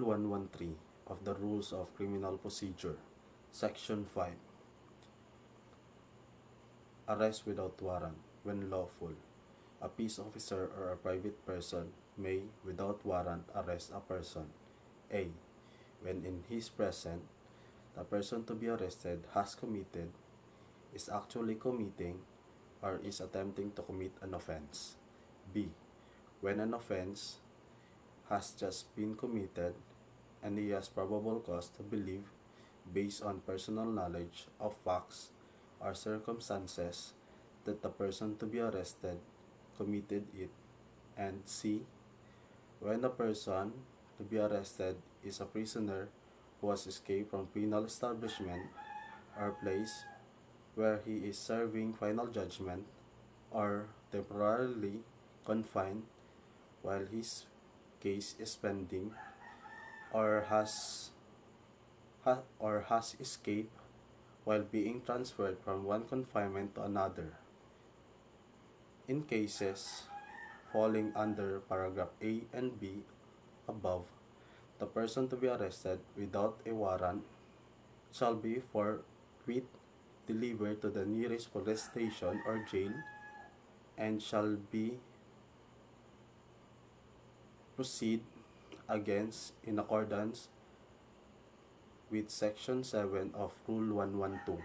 Rule 113 of the Rules of Criminal Procedure, Section 5. Arrest without warrant when lawful. A peace officer or a private person may, without warrant, arrest a person. A. When in his presence, the person to be arrested has committed, is actually committing, or is attempting to commit an offense. B. When an offense has just been committed and he has probable cause to believe, based on personal knowledge of facts or circumstances, that the person to be arrested committed it. And C. When the person to be arrested is a prisoner who has escaped from penal establishment or place where he is serving final judgment, or temporarily confined while his case is pending, or has escaped while being transferred from one confinement to another. In cases falling under paragraph A and B above, the person to be arrested without a warrant shall be forthwith delivered to the nearest police station or jail, and shall be proceed against in accordance with Section 7 of Rule 112.